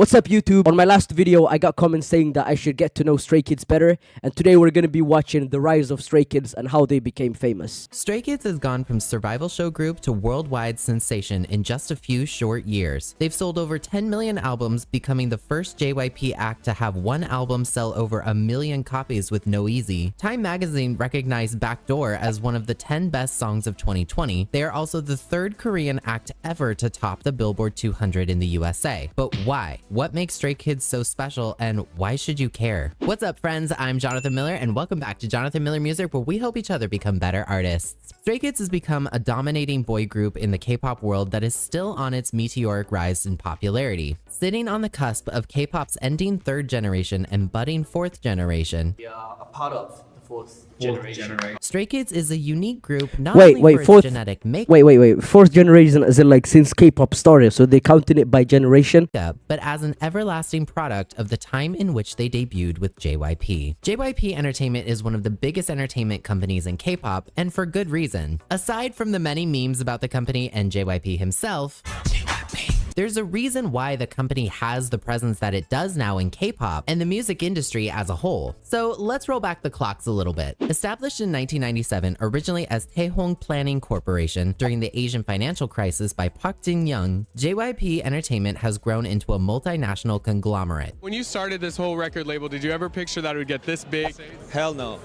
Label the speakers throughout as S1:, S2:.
S1: What's up YouTube? On my last video, I got comments saying that I should get to know Stray Kids better, and today we're gonna be watching the rise of Stray Kids and how they became famous.
S2: Stray Kids has gone from survival show group to worldwide sensation in just a few short years. They've sold over 10 million albums, becoming the first JYP act to have one album sell over 1 million copies with No Easy. Time magazine recognized Backdoor as one of the 10 best songs of 2020. They are also the third Korean act ever to top the Billboard 200 in the USA. But why? What makes Stray Kids so special, and why should you care? What's up, friends? I'm Jonathan Miller, and welcome back to Jonathan Miller Music, where we help each other become better artists. Stray Kids has become a dominating boy group in the K-pop world that is still on its meteoric rise in popularity. Sitting on the cusp of K-pop's ending third generation and budding fourth generation,
S3: We are a part of the fourth generation.
S2: Stray Kids is a unique group not only for its genetic makeup,
S1: Fourth generation as in like since K-pop started, so they counted it by generation?
S2: but as an everlasting product of the time in which they debuted with JYP. JYP Entertainment is one of the biggest entertainment companies in K-pop, and for good reason. Aside from the many memes about the company and JYP himself, there's a reason why the company has the presence that it does now in K-pop and the music industry as a whole. So let's roll back the clocks a little bit. Established in 1997, originally as Taehong Planning Corporation during the Asian financial crisis by Park Jin-young, JYP Entertainment has grown into a multinational conglomerate.
S4: When you started this whole record label, did you ever picture that it would get this big?
S3: Hell no.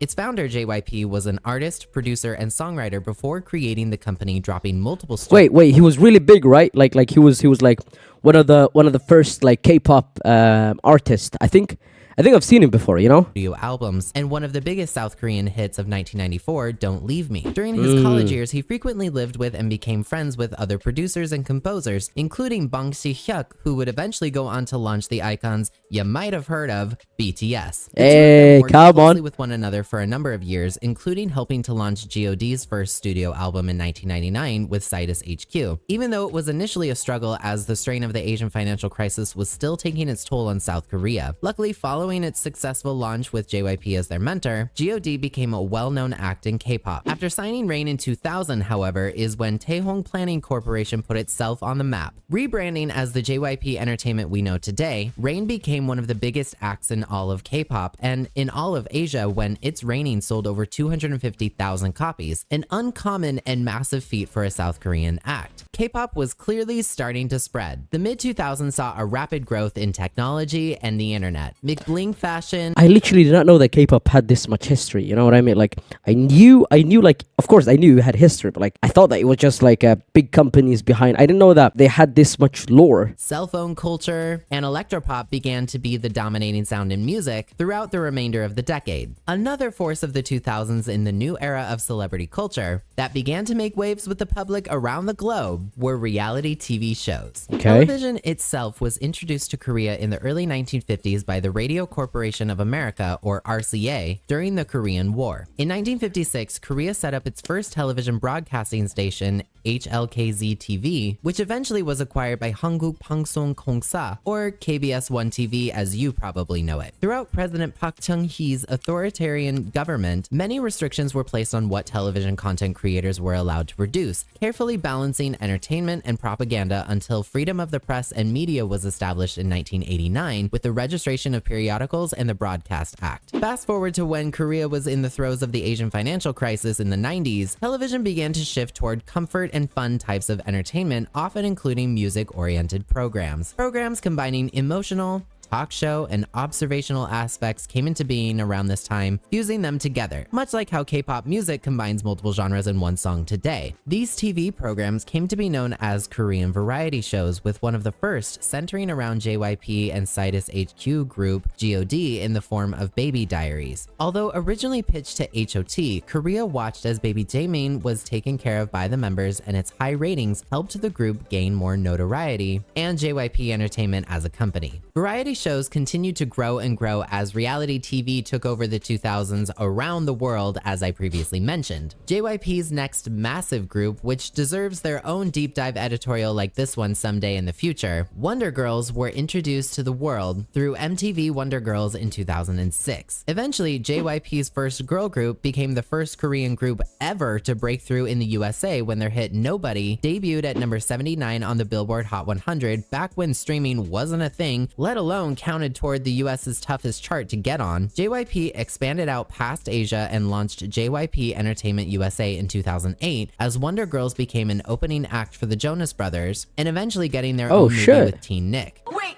S2: Its founder, JYP, was an artist, producer, and songwriter before creating the company, dropping multiple
S1: Wait, he was really big, right? Like he was like one of the first like K-pop artists. I think I've seen him before, you know?
S2: studio albums, and one of the biggest South Korean hits of 1994, Don't Leave Me. During his college years, he frequently lived with and became friends with other producers and composers, including Bang Si-hyuk, who would eventually go on to launch the icons you might have heard of, BTS. The two of them
S1: Hey,
S2: worked
S1: come
S2: closely
S1: on.
S2: with one another for a number of years, including helping to launch G.O.D's first studio album in 1999 with Citus HQ. Even though it was initially a struggle as the strain of the Asian financial crisis was still taking its toll on South Korea. Luckily, following its successful launch with JYP as their mentor, G.O.D became a well-known act in K-pop. After signing Rain in 2000, however, is when Taehong Planning Corporation put itself on the map. Rebranding as the JYP Entertainment we know today, Rain became one of the biggest acts in all of K-pop and in all of Asia when its Raining sold over 250,000 copies, an uncommon and massive feat for a South Korean act. K-pop was clearly starting to spread. The mid-2000s saw a rapid growth in technology and the internet. McBling fashion,
S1: I literally did not know that K-pop had this much history. You know what I mean? Like I knew like, of course I knew it had history, but like I thought that it was just like big companies behind. I didn't know that they had this much lore.
S2: cell phone culture, and electropop began to be the dominating sound in music throughout the remainder of the decade. Another force of the 2000s in the new era of celebrity culture that began to make waves with the public around the globe were reality TV shows.
S1: Okay.
S2: Television itself was introduced to Korea in the early 1950s by the Radio Corporation of America, or RCA, during the Korean War. In 1956, Korea set up its first television broadcasting station, HLKZ-TV, which eventually was acquired by Hanguk Bangsong Kongsa, or KBS1 TV as you probably know it. Throughout President Park Chung-hee's authoritarian government, many restrictions were placed on what television content creators were allowed to produce, carefully balancing entertainment and propaganda until freedom of the press and media was established in 1989 with the registration of periodicals and the Broadcast Act. Fast forward to when Korea was in the throes of the Asian financial crisis in the 90s, television began to shift toward comfort and fun types of entertainment, often including music-oriented programs. Programs combining emotional, talk show, and observational aspects came into being around this time, fusing them together, much like how K-pop music combines multiple genres in one song today. These TV programs came to be known as Korean variety shows, with one of the first centering around JYP and Citus HQ group G.O.D in the form of Baby Diaries. Although originally pitched to HOT, Korea watched as Baby Jaemin was taken care of by the members, and its high ratings helped the group gain more notoriety and JYP Entertainment as a company. Variety variety shows continued to grow and grow as reality TV took over the 2000s around the world, as I previously mentioned. JYP's next massive group, which deserves their own deep dive editorial like this one someday in the future, Wonder Girls, were introduced to the world through MTV Wonder Girls in 2006. Eventually, JYP's first girl group became the first Korean group ever to break through in the USA when their hit Nobody debuted at number 79 on the Billboard Hot 100 back when streaming wasn't a thing, let alone counted toward the US's toughest chart to get on. JYP expanded out past Asia and launched JYP Entertainment USA in 2008 as Wonder Girls became an opening act for the Jonas Brothers and eventually getting their own movie with Teen Nick.
S5: Wait!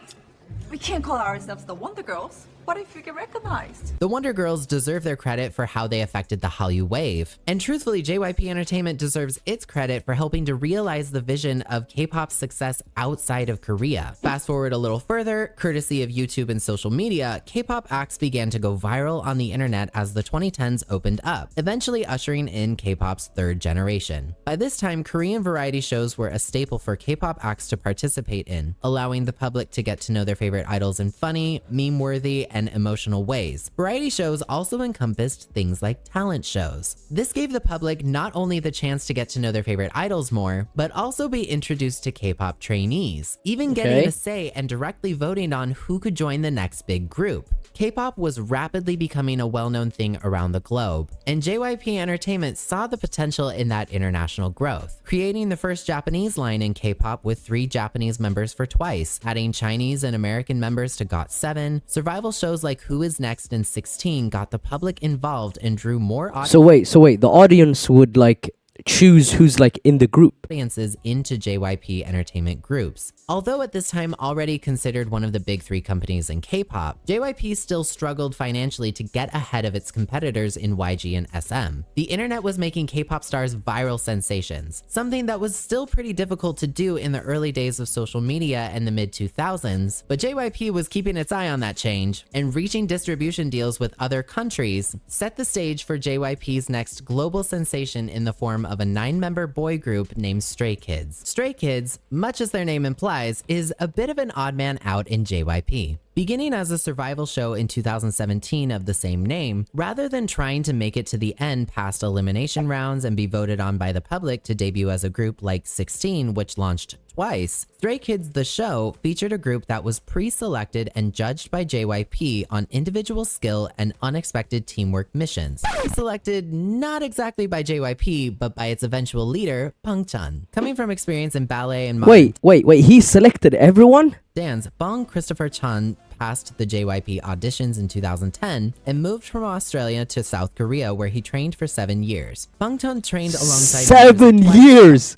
S5: We can't call ourselves the Wonder Girls. What if we get recognized?
S2: The Wonder Girls deserve their credit for how they affected the Hallyu wave. And truthfully, JYP Entertainment deserves its credit for helping to realize the vision of K-pop's success outside of Korea. Fast forward a little further, courtesy of YouTube and social media, K-pop acts began to go viral on the internet as the 2010s opened up, eventually ushering in K-pop's third generation. By this time, Korean variety shows were a staple for K-pop acts to participate in, allowing the public to get to know their favorite idols in funny, meme-worthy, and emotional ways. Variety shows also encompassed things like talent shows. This gave the public not only the chance to get to know their favorite idols more, but also be introduced to K-pop trainees, even getting a say and directly voting on who could join the next big group. K-pop was rapidly becoming a well-known thing around the globe, and JYP Entertainment saw the potential in that international growth, creating the first Japanese line in K-pop with 3 Japanese members for Twice, adding Chinese and American members to GOT7. Survival shows like Who Is Next and 16 got the public involved and drew more
S1: So wait, the audience would like choose who's like in the group.
S2: Audiences into JYP Entertainment groups. Although at this time already considered one of the big 3 companies in K-pop, JYP still struggled financially to get ahead of its competitors in YG and SM. The internet was making K-pop stars viral sensations, something that was still pretty difficult to do in the early days of social media in the mid-2000s, but JYP was keeping its eye on that change, and reaching distribution deals with other countries set the stage for JYP's next global sensation in the form of a 9-member boy group named Stray Kids. Stray Kids, much as their name implies, is a bit of an odd man out in JYP. Beginning as a survival show in 2017 of the same name, rather than trying to make it to the end past elimination rounds and be voted on by the public to debut as a group like 16, which launched twice, Stray Kids the show featured a group that was pre-selected and judged by JYP on individual skill and unexpected teamwork missions. Selected not exactly by JYP, but by its eventual leader, Bangchan. Coming from experience in ballet and
S1: Wait, he selected everyone?
S2: dance, Bong Christopher Chan passed the JYP auditions in 2010 and moved from Australia to South Korea, where he trained for 7 years. Bangchan trained alongside
S1: 7 years.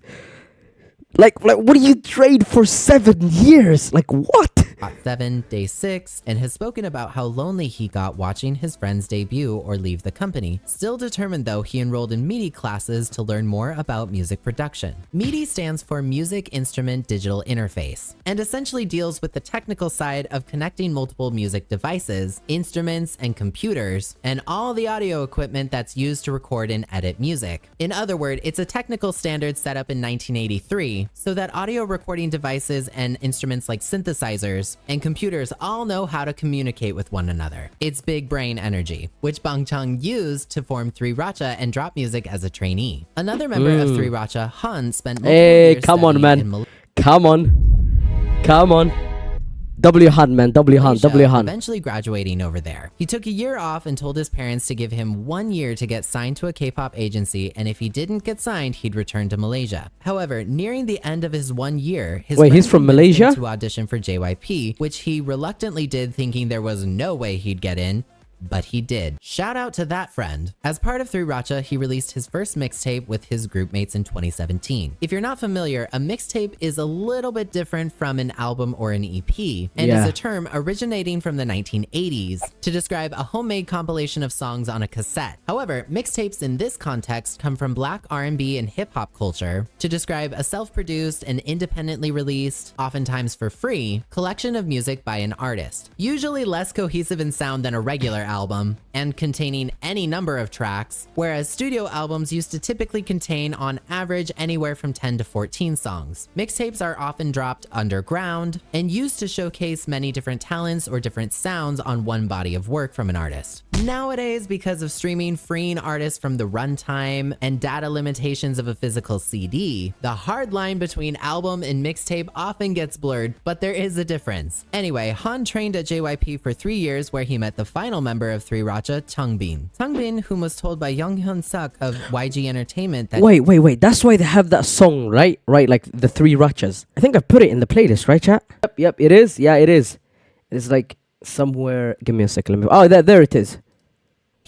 S1: Like what do you train for 7 years? Like what?
S2: GOT7, Day 6, and has spoken about how lonely he got watching his friends debut or leave the company. Still determined though, he enrolled in MIDI classes to learn more about music production. MIDI stands for Music Instrument Digital Interface, and essentially deals with the technical side of connecting multiple music devices, instruments, and computers, and all the audio equipment that's used to record and edit music. In other words, it's a technical standard set up in 1983, so that audio recording devices and instruments like synthesizers and computers all know how to communicate with one another. It's big brain energy, which Bangchan used to form 3RACHA and drop music as a trainee. Another member of 3RACHA, Han, spent multiple years
S1: come on,
S2: studying
S1: man.
S2: in
S1: Come on. W Han, man. W Han.
S2: eventually graduating over there. He took a year off and told his parents to give him 1 year to get signed to a K-pop agency, and if he didn't get signed, he'd return to Malaysia. However, nearing the end of his 1 year, his
S1: Wait, he's
S2: friend
S1: from
S2: convinced him
S1: Malaysia?
S2: to audition for JYP, which he reluctantly did, thinking there was no way he'd get in. But he did. Shout out to that friend. As part of 3RACHA, he released his first mixtape with his group mates in 2017. If you're not familiar, a mixtape is a little bit different from an album or an EP, and is a term originating from the 1980s to describe a homemade compilation of songs on a cassette. However, mixtapes in this context come from Black R&B and hip-hop culture to describe a self-produced and independently released, oftentimes for free, collection of music by an artist. Usually less cohesive in sound than a regular album and containing any number of tracks, whereas studio albums used to typically contain on average anywhere from 10 to 14 songs. Mixtapes are often dropped underground and used to showcase many different talents or different sounds on one body of work from an artist. Nowadays, because of streaming freeing artists from the runtime and data limitations of a physical CD, the hard line between album and mixtape often gets blurred, but there is a difference. Anyway, Han trained at JYP for 3 years where he met the final member of 3 Racha, Changbin. Changbin, whom was told by Young Hyun Suk of YG Entertainment that—
S1: Wait. That's why they have that song, right? Right, like the 3 Rachas. I think I put it in the playlist, right, chat? Yep, it is. Yeah, it is. It's like somewhere. Give me a second. Oh, there it is.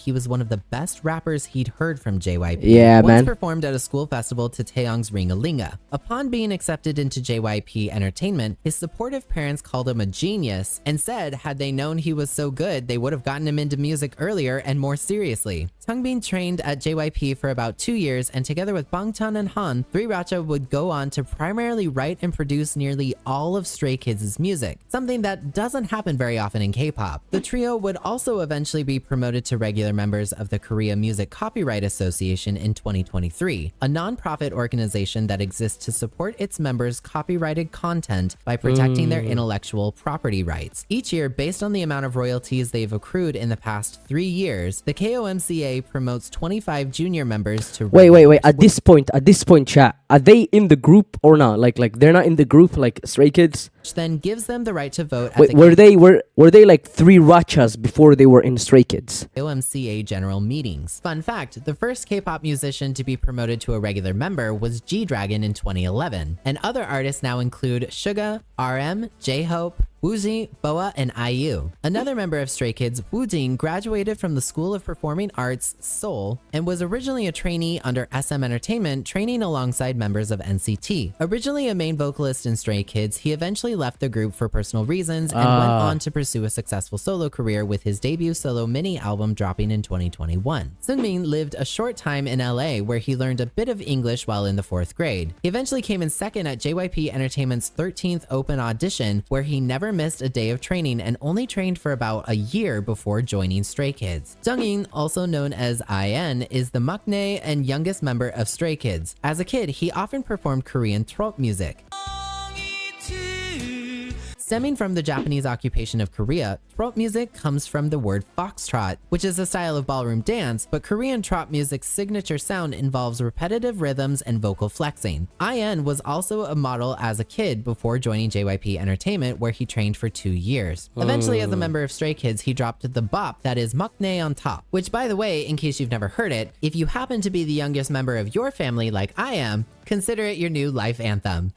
S2: he was one of the best rappers he'd heard from JYP.
S1: Yeah,
S2: once
S1: man.
S2: performed at a school festival to Taeyong's Ring-a-Linga. Upon being accepted into JYP Entertainment, his supportive parents called him a genius and said had they known he was so good, they would have gotten him into music earlier and more seriously. Changbin trained at JYP for about 2 years, and together with Bangtan and Han, 3 Racha would go on to primarily write and produce nearly all of Stray Kids' music, something that doesn't happen very often in K-pop. The trio would also eventually be promoted to regular members of the Korea Music Copyright Association in 2023, a non-profit organization that exists to support its members' copyrighted content by protecting their intellectual property rights. Each year, based on the amount of royalties they've accrued in the past 3 years, the KOMCA promotes 25 junior members to—
S1: Wait. At this point, chat, are they in the group or not? Like they're not in the group, like Stray Kids?
S2: which then gives them the right to vote at
S1: Wait,
S2: the
S1: were they like 3 Rachas before they were in Stray Kids?
S2: KOMCA general meetings. Fun fact, the first K-pop musician to be promoted to a regular member was G-Dragon in 2011, and other artists now include Suga, RM, J-Hope, Woozi, Boa, and IU. Another member of Stray Kids, Woojin, graduated from the School of Performing Arts, Seoul, and was originally a trainee under SM Entertainment, training alongside members of NCT. Originally a main vocalist in Stray Kids, he eventually left the group for personal reasons and went on to pursue a successful solo career with his debut solo mini album dropping in 2021. Sunmin lived a short time in LA where he learned a bit of English while in the 4th grade. He eventually came in second at JYP Entertainment's 13th open audition, where he never missed a day of training and only trained for about a year before joining Stray Kids. Jungin, also known as IN, is the maknae and youngest member of Stray Kids. As a kid, he often performed Korean trop music. Stemming from the Japanese occupation of Korea, trop music comes from the word foxtrot, which is a style of ballroom dance, but Korean trop music's signature sound involves repetitive rhythms and vocal flexing. IN was also a model as a kid before joining JYP Entertainment, where he trained for 2 years. Eventually, as a member of Stray Kids, he dropped the bop that is maknae on top, which, by the way, in case you've never heard it, if you happen to be the youngest member of your family like I am, consider it your new life anthem.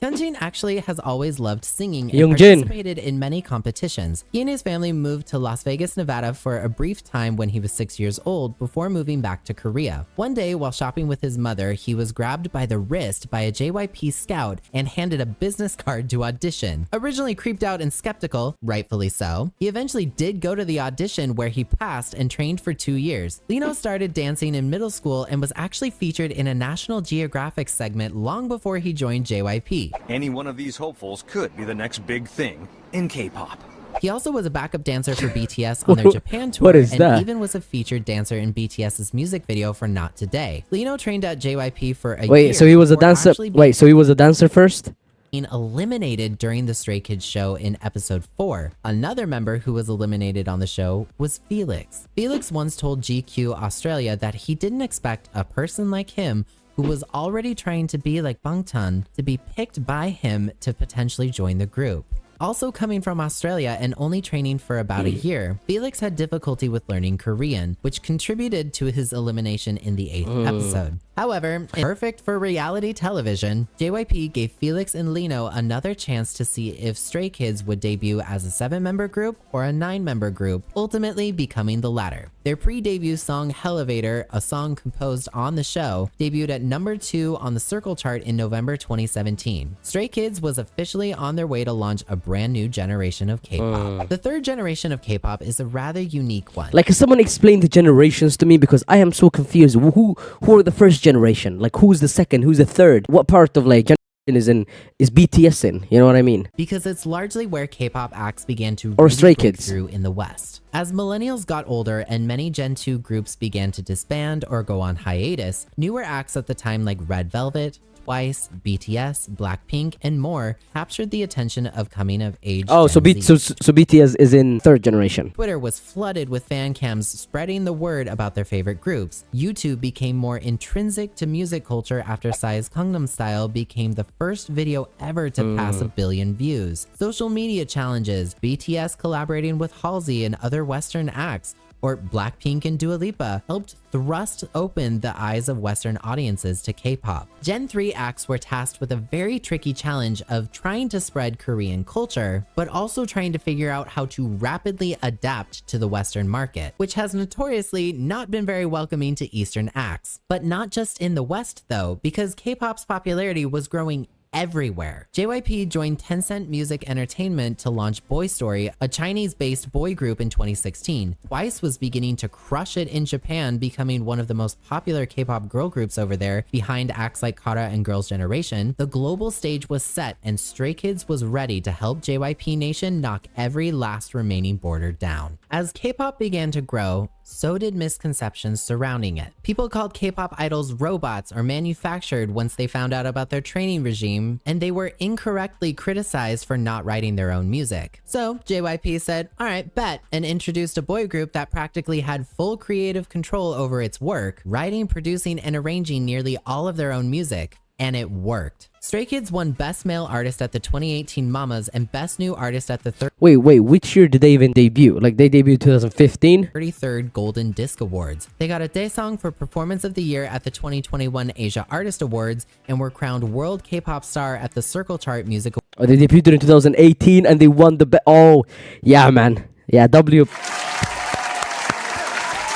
S2: Hyunjin actually has always loved singing and participated in many competitions. He and his family moved to Las Vegas, Nevada for a brief time when he was 6 years old before moving back to Korea. One day, while shopping with his mother, he was grabbed by the wrist by a JYP scout and handed a business card to audition. Originally creeped out and skeptical, rightfully so, he eventually did go to the audition where he passed and trained for 2 years. Lino started dancing in middle school and was actually featured in a National Geographic segment long before he joined JYP.
S6: Any one of these hopefuls could be the next big thing in K-pop.
S2: He also was a backup dancer for BTS on their Japan tour and even was a featured dancer in BTS's music video for Not Today. Lino trained at JYP for a year.
S1: So he was a dancer. So he was a dancer first?
S2: Eliminated during the Stray Kids show in episode 4. Another member who was eliminated on the show was Felix. Felix once told GQ Australia that he didn't expect a person like him, who was already trying to be like Bangtan, to be picked by him to potentially join the group. Also coming from Australia and only training for about a year, Felix had difficulty with learning Korean, which contributed to his elimination in the 8th episode. However, perfect for reality television, JYP gave Felix and Lino another chance to see if Stray Kids would debut as a 7-member group or a 9-member group, ultimately becoming the latter. Their pre-debut song Hellevator, a song composed on the show, debuted at number 2 on the Circle chart in November 2017. Stray Kids was officially on their way to launch a brand new generation of K-pop. The 3rd generation of K-pop is a rather unique one.
S1: Like, someone explain the generations to me, because I am so confused. Who are the first generation? Like, who's the second? Who's the third? What part of like generation is BTS in? You know what I mean?
S2: Because it's largely where K-pop acts began to
S1: Stray
S2: really break
S1: Kids
S2: through in the West. As millennials got older and many Gen 2 groups began to disband or go on hiatus, newer acts at the time like Red Velvet, Twice, BTS, Blackpink, and more captured the attention of coming-of-age
S1: Oh, so,
S2: Gen Z.
S1: so BTS is in third generation.
S2: Twitter was flooded with fan cams spreading the word about their favorite groups. YouTube became more intrinsic to music culture after Psy's Gangnam Style became the first video ever to pass 1 billion views. Social media challenges, BTS collaborating with Halsey and other Western acts, or Blackpink and Dua Lipa helped thrust open the eyes of Western audiences to K-pop. Gen 3 acts were tasked with a very tricky challenge of trying to spread Korean culture, but also trying to figure out how to rapidly adapt to the Western market, which has notoriously not been very welcoming to Eastern acts. But not just in the West though, because K-pop's popularity was growing everywhere. JYP joined Tencent Music Entertainment to launch Boy Story, a Chinese-based boy group in 2016. Twice was beginning to crush it in Japan, becoming one of the most popular K-pop girl groups over there, behind acts like Kara and Girls' Generation. The global stage was set and Stray Kids was ready to help JYP Nation knock every last remaining border down. As K-pop began to grow, so did misconceptions surrounding it. People called K-pop idols robots or manufactured once they found out about their training regime, and they were incorrectly criticized for not writing their own music. So JYP said, alright, bet, and introduced a boy group that practically had full creative control over its work, writing, producing, and arranging nearly all of their own music. And it worked. Stray Kids won Best Male Artist at the 2018 Mamas and Best New Artist at the
S1: Wait, which year did they even debut? Like, they debuted 2015?
S2: 33rd Golden Disc Awards. They got a Daesung for Performance of the Year at the 2021 Asia Artist Awards and were crowned World K-Pop Star at the Circle Chart Music Awards.
S1: Oh, they debuted in 2018 and they won the oh, yeah, man. Yeah,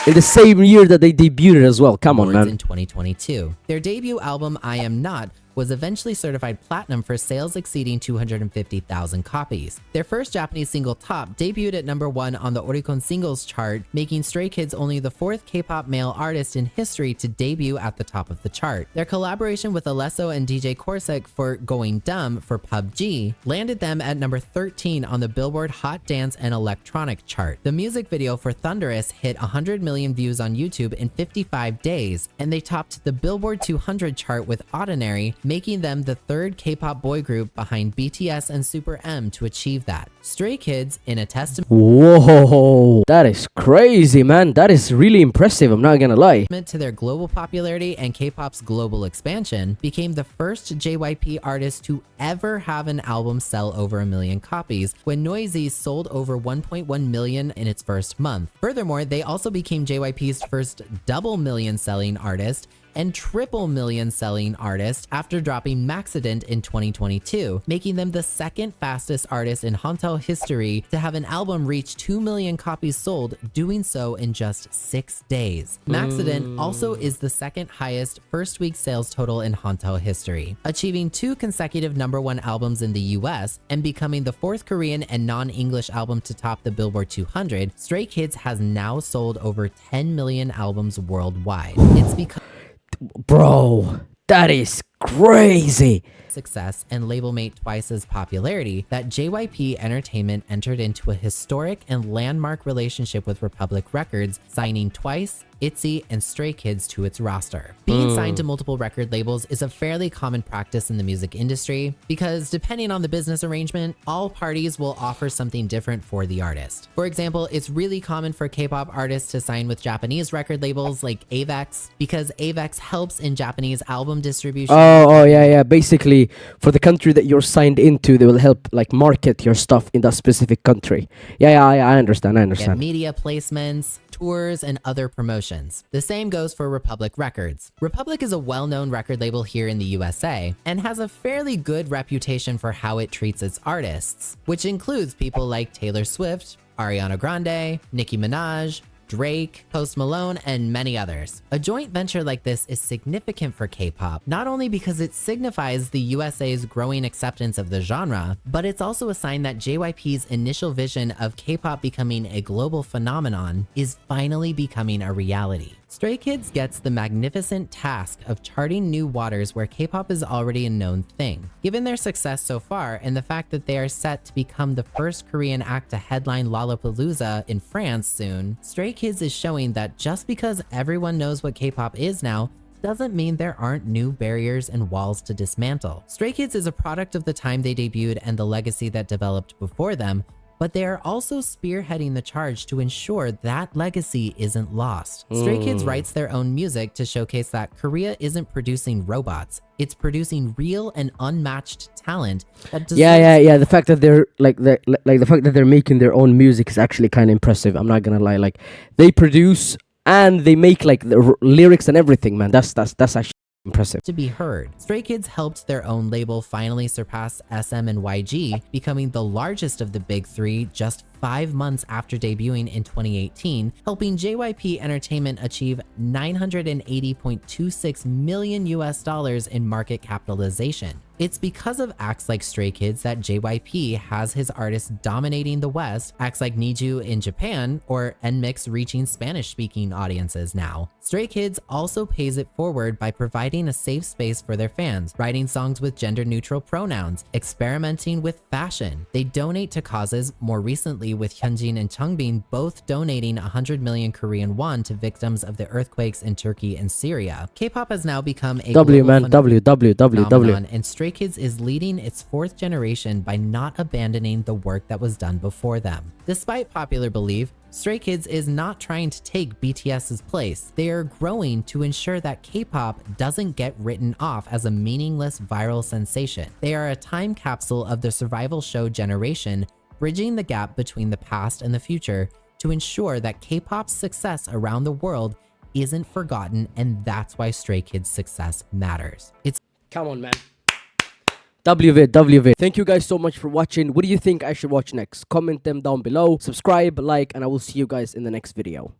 S1: in the same year that they debuted as well. Come on, man.
S2: In 2022. Their debut album, I Am Not, was eventually certified platinum for sales exceeding 250,000 copies. Their first Japanese single, Top, debuted at #1 on the Oricon Singles chart, making Stray Kids only the 4th K-pop male artist in history to debut at the top of the chart. Their collaboration with Alesso and DJ Corsic for Going Dumb for PUBG landed them at #13 on the Billboard Hot Dance and Electronic chart. The music video for Thunderous hit 100 million views on YouTube in 55 days, and they topped the Billboard 200 chart with Ordinary, making them the 3rd K-pop boy group behind BTS and Super M to achieve that. Stray Kids, in a testament
S1: Whoa, that is crazy, man. That is really impressive, I'm not gonna lie.
S2: to their global popularity and K-pop's global expansion, became the first JYP artist to ever have an album sell over 1 million copies, when Noisy sold over 1.1 million in its first month. Furthermore, they also became JYP's first double million selling artist and triple million selling artist after dropping Maxident in 2022, making them the 2nd fastest artist in Hantel history to have an album reach 2 million copies sold, doing so in just 6 days. Maxident also is the 2nd highest first week sales total in Hantel history, achieving 2 consecutive #1 albums in the US and becoming the 4th Korean and non-English album to top the Billboard 200. Stray Kids has now sold over 10 million albums worldwide. It's become
S1: Bro, that is crazy.
S2: success and label mate Twice's popularity that JYP Entertainment entered into a historic and landmark relationship with Republic Records, signing Twice, ITZY, and Stray Kids to its roster. Being signed to multiple record labels is a fairly common practice in the music industry because, depending on the business arrangement, all parties will offer something different for the artist. For example, it's really common for K-pop artists to sign with Japanese record labels like Avex because Avex helps in Japanese album distribution.
S1: Oh, yeah. Basically, for the country that you're signed into, they will help like market your stuff in that specific country. Yeah, I understand.
S2: Get media placements, tours, and other promotions. The same goes for Republic Records. Republic is a well-known record label here in the USA and has a fairly good reputation for how it treats its artists, which includes people like Taylor Swift, Ariana Grande, Nicki Minaj, Drake, Post Malone, and many others. A joint venture like this is significant for K-pop, not only because it signifies the USA's growing acceptance of the genre, but it's also a sign that JYP's initial vision of K-pop becoming a global phenomenon is finally becoming a reality. Stray Kids gets the magnificent task of charting new waters where K-pop is already a known thing. Given their success so far and the fact that they are set to become the first Korean act to headline Lollapalooza in France soon, Stray Kids is showing that just because everyone knows what K-pop is now, doesn't mean there aren't new barriers and walls to dismantle. Stray Kids is a product of the time they debuted and the legacy that developed before them, but they are also spearheading the charge to ensure that legacy isn't lost. Stray Kids writes their own music to showcase that Korea isn't producing robots, it's producing real and unmatched talent that deserves—
S1: Yeah. The fact that they're the fact that they're making their own music is actually kind of impressive. I'm not gonna lie. Like, they produce and they make like the lyrics and everything, man. That's actually impressive.
S2: To be heard. Stray Kids helped their own label finally surpass SM and YG, becoming the largest of the big three just 5 months after debuting in 2018, helping JYP Entertainment achieve $980.26 million in market capitalization. It's because of acts like Stray Kids that JYP has his artists dominating the West, acts like Niju in Japan, or NMIX reaching Spanish-speaking audiences now. Stray Kids also pays it forward by providing a safe space for their fans, writing songs with gender-neutral pronouns, experimenting with fashion. They donate to causes, more recently with Hyunjin and Changbin both donating 100 million Korean won to victims of the earthquakes in Turkey and Syria. K-pop has now become a phenomenon, and Stray Kids is leading its fourth generation by not abandoning the work that was done before them. Despite popular belief, Stray Kids is not trying to take BTS's place. They are growing to ensure that K-pop doesn't get written off as a meaningless viral sensation. They are a time capsule of the survival show generation, bridging the gap between the past and the future to ensure that K-pop's success around the world isn't forgotten, and that's why Stray Kids' success matters.
S1: Come on, man. WV. Thank you guys so much for watching. What do you think I should watch next? Comment them down below. Subscribe, like, and I will see you guys in the next video.